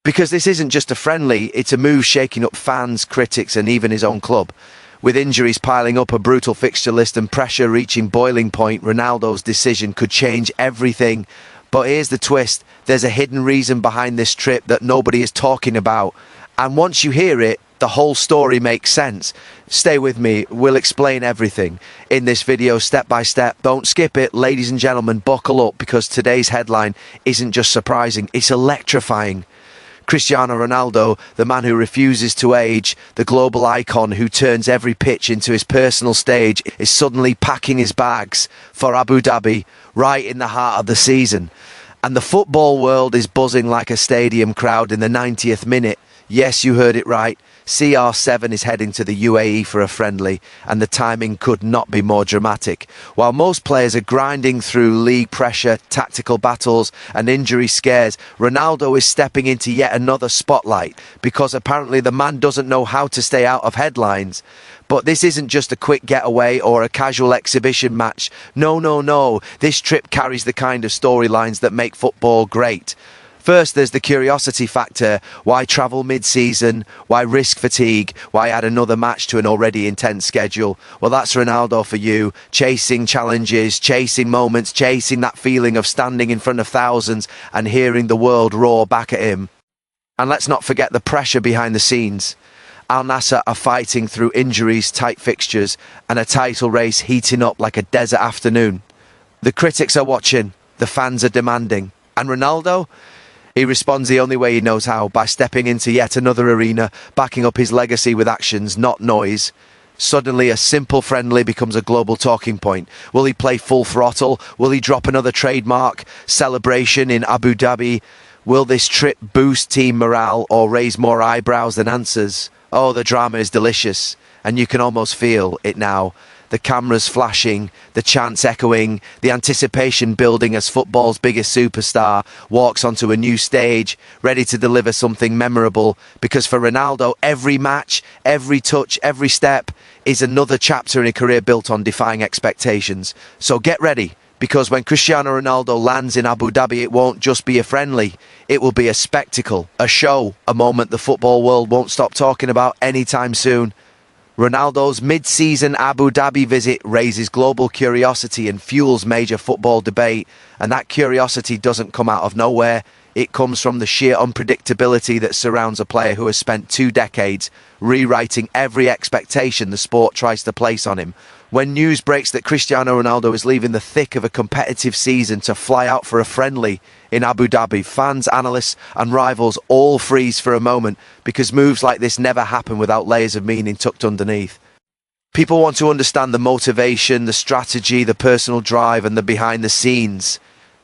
Because this isn't just a friendly, it's a move shaking up fans, critics and even his own club. With injuries piling up, a brutal fixture list and pressure reaching boiling point, Ronaldo's decision could change everything. But here's the twist, there's a hidden reason behind this trip that nobody is talking about. And once you hear it, the whole story makes sense. Stay with me, we'll explain everything in this video step by step. Don't skip it, ladies and gentlemen, buckle up because today's headline isn't just surprising, it's electrifying. Cristiano Ronaldo, the man who refuses to age, the global icon who turns every pitch into his personal stage, is suddenly packing his bags for Abu Dhabi, right in the heart of the season. And the football world is buzzing like a stadium crowd in the 90th minute. Yes, you heard it right. CR7 is heading to the UAE for a friendly, and the timing could not be more dramatic. While most players are grinding through league pressure, tactical battles and injury scares, Ronaldo is stepping into yet another spotlight because apparently the man doesn't know how to stay out of headlines. But this isn't just a quick getaway or a casual exhibition match. No. This trip carries the kind of storylines that make football great. First, there's the curiosity factor. Why travel mid-season? Why risk fatigue? Why add another match to an already intense schedule? Well, that's Ronaldo for you. Chasing challenges, chasing moments, chasing that feeling of standing in front of thousands and hearing the world roar back at him. And let's not forget the pressure behind the scenes. Al-Nassr are fighting through injuries, tight fixtures, and a title race heating up like a desert afternoon. The critics are watching, the fans are demanding. And Ronaldo? He responds the only way he knows how, by stepping into yet another arena, backing up his legacy with actions, not noise. Suddenly, a simple friendly becomes a global talking point. Will he play full throttle? Will he drop another trademark celebration in Abu Dhabi? Will this trip boost team morale or raise more eyebrows than answers? Oh, the drama is delicious, and you can almost feel it now. The cameras flashing, the chants echoing, the anticipation building as football's biggest superstar walks onto a new stage, ready to deliver something memorable. Because for Ronaldo, every match, every touch, every step is another chapter in a career built on defying expectations. So get ready, because when Cristiano Ronaldo lands in Abu Dhabi, it won't just be a friendly. It will be a spectacle, a show, a moment the football world won't stop talking about anytime soon. Ronaldo's mid-season Abu Dhabi visit raises global curiosity and fuels major football debate, and that curiosity doesn't come out of nowhere. It comes from the sheer unpredictability that surrounds a player who has spent 2 decades rewriting every expectation the sport tries to place on him. When news breaks that Cristiano Ronaldo is leaving the thick of a competitive season to fly out for a friendly in Abu Dhabi, fans, analysts and rivals all freeze for a moment, because moves like this never happen without layers of meaning tucked underneath. People want to understand the motivation, the strategy, the personal drive and the behind the scenes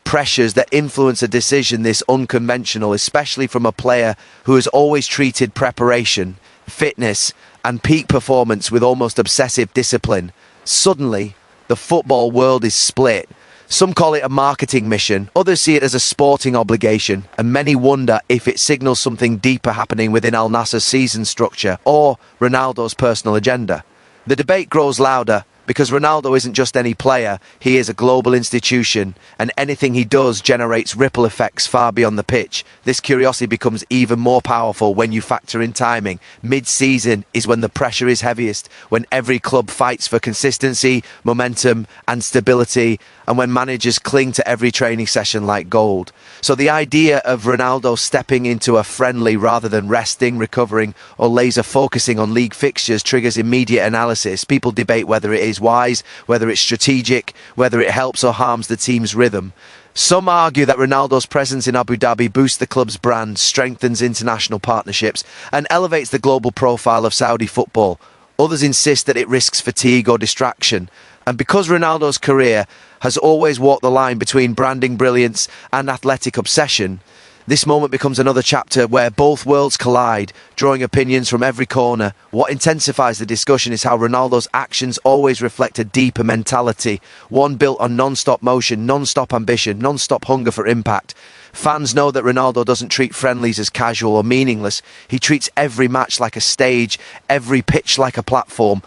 pressures that influence a decision this unconventional, especially from a player who has always treated preparation, fitness and peak performance with almost obsessive discipline. Suddenly, the football world is split. Some call it a marketing mission, others see it as a sporting obligation, and many wonder if it signals something deeper happening within Al-Nassr's season structure or Ronaldo's personal agenda. The debate grows louder because Ronaldo isn't just any player, he is a global institution, and anything he does generates ripple effects far beyond the pitch. This curiosity becomes even more powerful when you factor in timing. Mid-season is when the pressure is heaviest, when every club fights for consistency, momentum and stability, and when managers cling to every training session like gold. So the idea of Ronaldo stepping into a friendly rather than resting, recovering or laser focusing on league fixtures triggers immediate analysis. People debate whether it is wise, whether it's strategic, whether it helps or harms the team's rhythm. Some argue that Ronaldo's presence in Abu Dhabi boosts the club's brand, strengthens international partnerships and elevates the global profile of Saudi football. Others insist that it risks fatigue or distraction. And because Ronaldo's career has always walked the line between branding brilliance and athletic obsession, this moment becomes another chapter where both worlds collide, drawing opinions from every corner. What intensifies the discussion is how Ronaldo's actions always reflect a deeper mentality, one built on non-stop motion, non-stop ambition, non-stop hunger for impact. Fans know that Ronaldo doesn't treat friendlies as casual or meaningless. He treats every match like a stage, every pitch like a platform,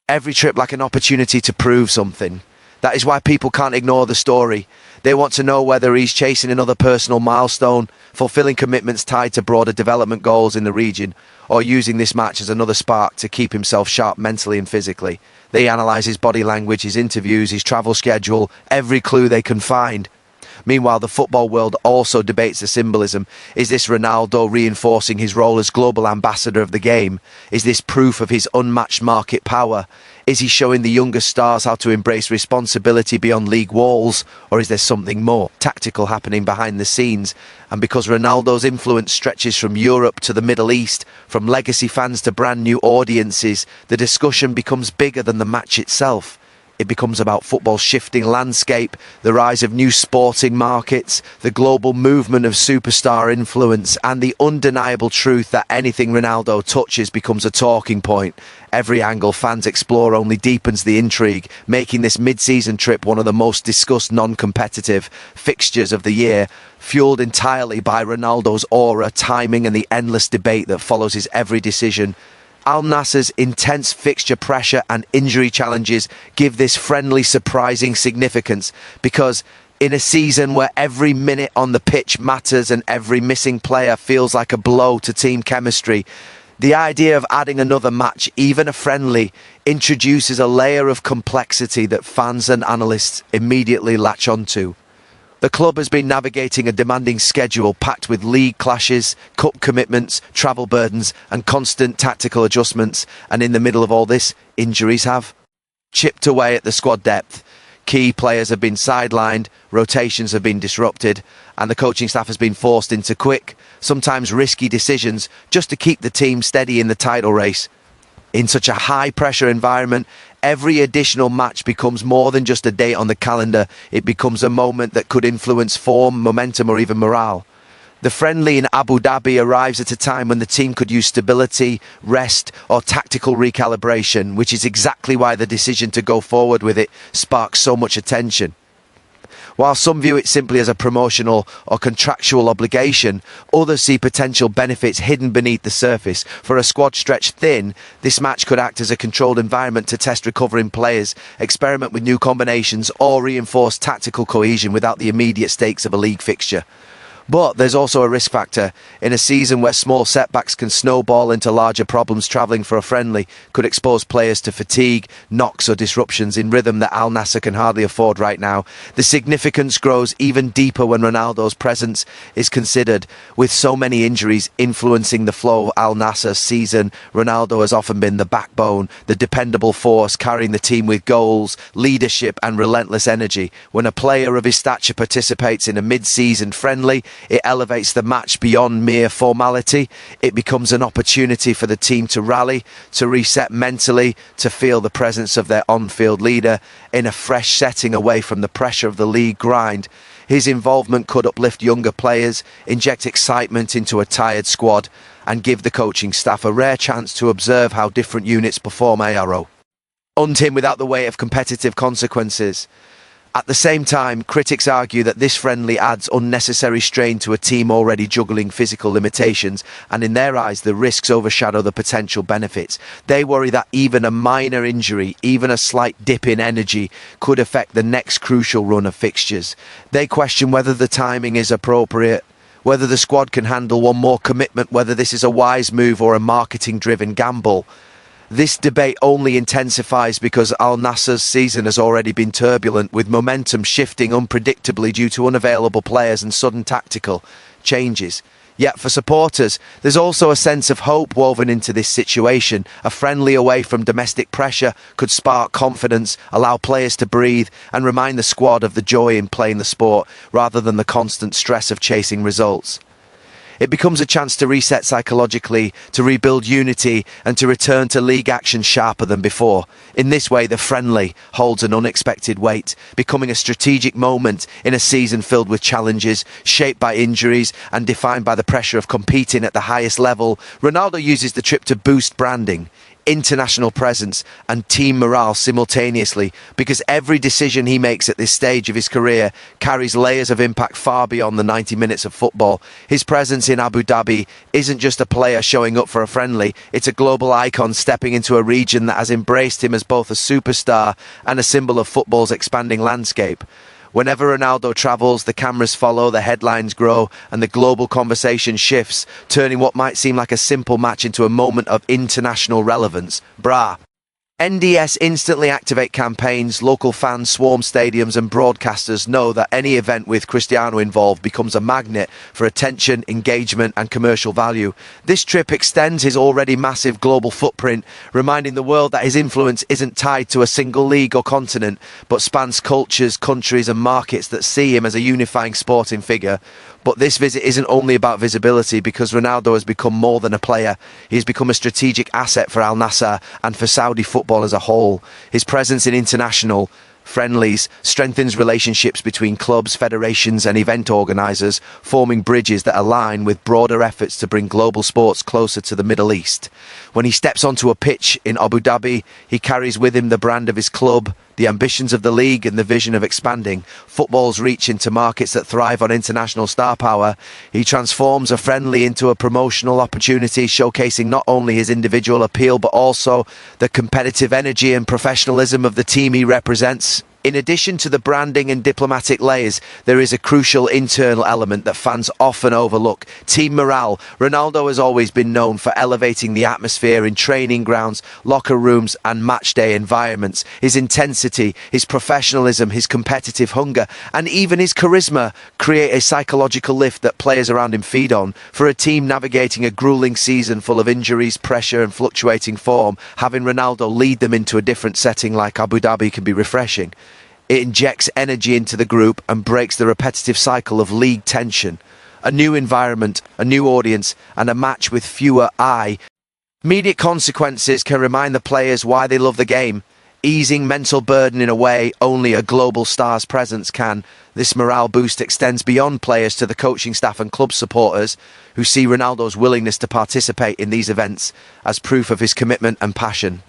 every trip like an opportunity to prove something. That is why people can't ignore the story. They want to know whether he's chasing another personal milestone, fulfilling commitments tied to broader development goals in the region, or using this match as another spark to keep himself sharp mentally and physically. They analyse his body language, his interviews, his travel schedule, every clue they can find. Meanwhile, the football world also debates the symbolism. Is this Ronaldo reinforcing his role as global ambassador of the game? Is this proof of his unmatched market power? Is he showing the younger stars how to embrace responsibility beyond league walls? Or is there something more tactical happening behind the scenes? And because Ronaldo's influence stretches from Europe to the Middle East, from legacy fans to brand new audiences, the discussion becomes bigger than the match itself. It becomes about football's shifting landscape, the rise of new sporting markets, the global movement of superstar influence, and the undeniable truth that anything Ronaldo touches becomes a talking point. Every angle fans explore only deepens the intrigue, making this mid-season trip one of the most discussed non-competitive fixtures of the year, fueled entirely by Ronaldo's aura, timing, and the endless debate that follows his every decision. Al-Nassr's intense fixture pressure and injury challenges give this friendly surprising significance, because in a season where every minute on the pitch matters and every missing player feels like a blow to team chemistry, the idea of adding another match, even a friendly, introduces a layer of complexity that fans and analysts immediately latch onto. The club has been navigating a demanding schedule packed with league clashes, cup commitments, travel burdens, and constant tactical adjustments, and in the middle of all this, injuries have chipped away at the squad depth. Key players have been sidelined, rotations have been disrupted, and the coaching staff has been forced into quick, sometimes risky decisions just to keep the team steady in the title race. In such a high-pressure environment, every additional match becomes more than just a date on the calendar. It becomes a moment that could influence form, momentum, or even morale. The friendly in Abu Dhabi arrives at a time when the team could use stability, rest, or tactical recalibration, which is exactly why the decision to go forward with it sparks so much attention. While some view it simply as a promotional or contractual obligation, others see potential benefits hidden beneath the surface. For a squad stretched thin, this match could act as a controlled environment to test recovering players, experiment with new combinations, or reinforce tactical cohesion without the immediate stakes of a league fixture. But there's also a risk factor. In a season where small setbacks can snowball into larger problems, travelling for a friendly could expose players to fatigue, knocks or disruptions in rhythm that Al-Nassr can hardly afford right now. The significance grows even deeper when Ronaldo's presence is considered. With so many injuries influencing the flow of Al-Nassr's season, Ronaldo has often been the backbone, the dependable force carrying the team with goals, leadership and relentless energy. When a player of his stature participates in a mid-season friendly, it elevates the match beyond mere formality. It becomes an opportunity for the team to rally, to reset mentally, to feel the presence of their on-field leader in a fresh setting away from the pressure of the league grind. His involvement could uplift younger players, inject excitement into a tired squad, and give the coaching staff a rare chance to observe how different units perform ARO. Hunt him without the weight of competitive consequences. At the same time, critics argue that this friendly adds unnecessary strain to a team already juggling physical limitations, and in their eyes the risks overshadow the potential benefits. They worry that even a minor injury, even a slight dip in energy, could affect the next crucial run of fixtures. They question whether the timing is appropriate, whether the squad can handle one more commitment, whether this is a wise move or a marketing-driven gamble. This debate only intensifies because Al-Nassr's season has already been turbulent, with momentum shifting unpredictably due to unavailable players and sudden tactical changes. Yet for supporters, there's also a sense of hope woven into this situation. A friendly away from domestic pressure could spark confidence, allow players to breathe, and remind the squad of the joy in playing the sport, rather than the constant stress of chasing results. It becomes a chance to reset psychologically, to rebuild unity, and to return to league action sharper than before. In this way, the friendly holds an unexpected weight, becoming a strategic moment in a season filled with challenges, shaped by injuries, and defined by the pressure of competing at the highest level. Ronaldo uses the trip to boost branding, international presence and team morale simultaneously, because every decision he makes at this stage of his career carries layers of impact far beyond the 90 minutes of football. His presence in Abu Dhabi isn't just a player showing up for a friendly, it's a global icon stepping into a region that has embraced him as both a superstar and a symbol of football's expanding landscape. Whenever Ronaldo travels, the cameras follow, the headlines grow, and the global conversation shifts, turning what might seem like a simple match into a moment of international relevance. NDS instantly activate campaigns, local fans swarm stadiums, and broadcasters know that any event with Cristiano involved becomes a magnet for attention, engagement and commercial value. This trip extends his already massive global footprint, reminding the world that his influence isn't tied to a single league or continent, but spans cultures, countries and markets that see him as a unifying sporting figure. But this visit isn't only about visibility, because Ronaldo has become more than a player. He's become a strategic asset for Al-Nassr and for Saudi football as a whole. His presence in international friendlies strengthens relationships between clubs, federations and event organisers, forming bridges that align with broader efforts to bring global sports closer to the Middle East. When he steps onto a pitch in Abu Dhabi, he carries with him the brand of his club, the ambitions of the league and the vision of expanding football's reach into markets that thrive on international star power. He transforms a friendly into a promotional opportunity, showcasing not only his individual appeal but also the competitive energy and professionalism of the team he represents. In addition to the branding and diplomatic layers, there is a crucial internal element that fans often overlook: team morale. Ronaldo has always been known for elevating the atmosphere in training grounds, locker rooms and matchday environments. His intensity, his professionalism, his competitive hunger and even his charisma create a psychological lift that players around him feed on. For a team navigating a grueling season full of injuries, pressure and fluctuating form, having Ronaldo lead them into a different setting like Abu Dhabi can be refreshing. It injects energy into the group and breaks the repetitive cycle of league tension. A new environment, a new audience, and a match with fewer immediate consequences can remind the players why they love the game, easing mental burden in a way only a global star's presence can. This morale boost extends beyond players to the coaching staff and club supporters, who see Ronaldo's willingness to participate in these events as proof of his commitment and passion.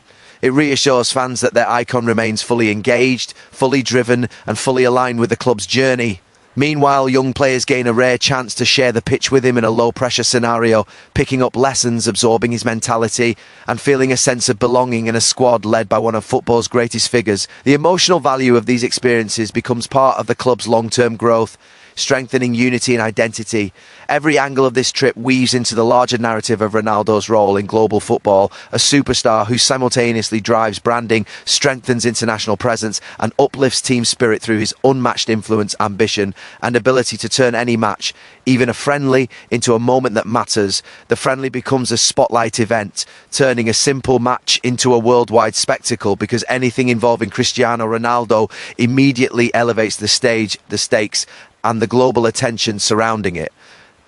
It reassures fans that their icon remains fully engaged, fully driven and fully aligned with the club's journey. Meanwhile, young players gain a rare chance to share the pitch with him in a low-pressure scenario, picking up lessons, absorbing his mentality and feeling a sense of belonging in a squad led by one of football's greatest figures. The emotional value of these experiences becomes part of the club's long-term growth, strengthening unity and identity. Every angle of this trip weaves into the larger narrative of Ronaldo's role in global football, a superstar who simultaneously drives branding, strengthens international presence and uplifts team spirit through his unmatched influence, ambition and ability to turn any match, even a friendly, into a moment that matters. The friendly becomes a spotlight event, turning a simple match into a worldwide spectacle, because anything involving Cristiano Ronaldo immediately elevates the stakes and the global attention surrounding it.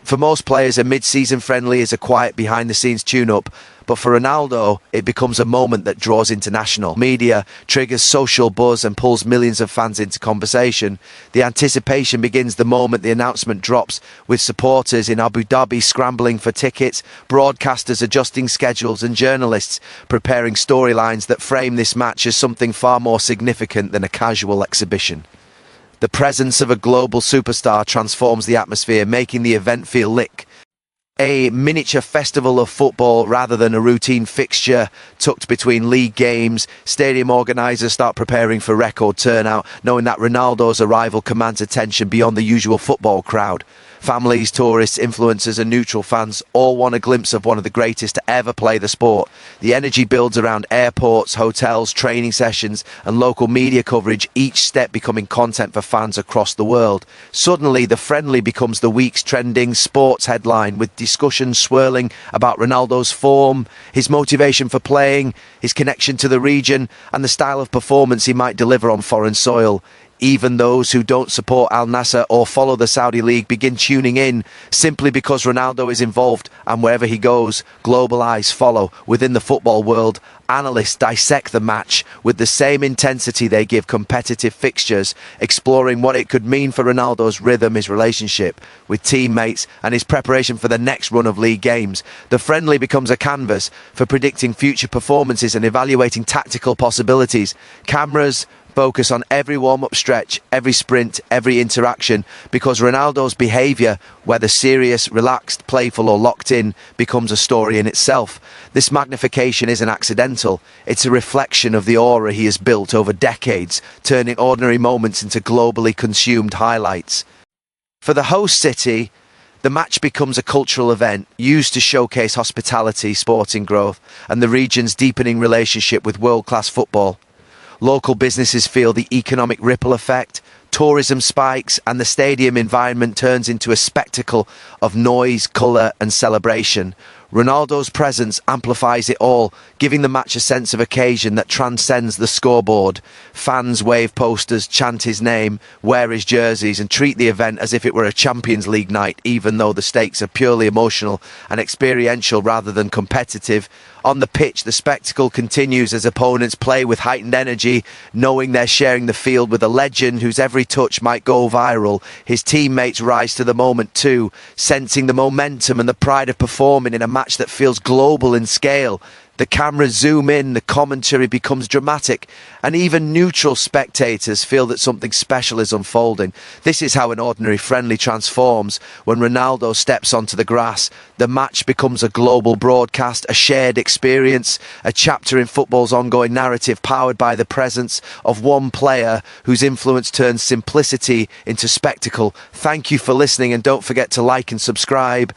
For most players, a mid-season friendly is a quiet behind-the-scenes tune-up, but for Ronaldo, it becomes a moment that draws international media, triggers social buzz and pulls millions of fans into conversation. The anticipation begins the moment the announcement drops, with supporters in Abu Dhabi scrambling for tickets, broadcasters adjusting schedules and journalists preparing storylines that frame this match as something far more significant than a casual exhibition. The presence of a global superstar transforms the atmosphere, making the event feel like a miniature festival of football rather than a routine fixture tucked between league games. Stadium organisers start preparing for record turnout, knowing that Ronaldo's arrival commands attention beyond the usual football crowd. Families, tourists, influencers and neutral fans all want a glimpse of one of the greatest to ever play the sport. The energy builds around airports, hotels, training sessions and local media coverage, each step becoming content for fans across the world. Suddenly, the friendly becomes the week's trending sports headline, with discussions swirling about Ronaldo's form, his motivation for playing, his connection to the region and the style of performance he might deliver on foreign soil. Even those who don't support Al-Nassr or follow the Saudi League begin tuning in simply because Ronaldo is involved, and wherever he goes, global eyes follow. Within the football world, analysts dissect the match with the same intensity they give competitive fixtures, exploring what it could mean for Ronaldo's rhythm, his relationship with teammates, and his preparation for the next run of league games. The friendly becomes a canvas for predicting future performances and evaluating tactical possibilities. Cameras focus on every warm-up stretch, every sprint, every interaction, because Ronaldo's behaviour, whether serious, relaxed, playful or locked in, becomes a story in itself. This magnification isn't accidental. It's a reflection of the aura he has built over decades, turning ordinary moments into globally consumed highlights. For the host city, the match becomes a cultural event used to showcase hospitality, sporting growth, and the region's deepening relationship with world-class football. Local businesses feel the economic ripple effect, tourism spikes, and the stadium environment turns into a spectacle of noise, colour and celebration. Ronaldo's presence amplifies it all, giving the match a sense of occasion that transcends the scoreboard. Fans wave posters, chant his name, wear his jerseys and treat the event as if it were a Champions League night, even though the stakes are purely emotional and experiential rather than competitive. On the pitch, the spectacle continues as opponents play with heightened energy, knowing they're sharing the field with a legend whose every touch might go viral. His teammates rise to the moment too, sensing the momentum and the pride of performing in a match that feels global in scale. The cameras zoom in, the commentary becomes dramatic, and even neutral spectators feel that something special is unfolding. This is how an ordinary friendly transforms when Ronaldo steps onto the grass. The match becomes a global broadcast, a shared experience, a chapter in football's ongoing narrative powered by the presence of one player whose influence turns simplicity into spectacle. Thank you for listening, and don't forget to like and subscribe.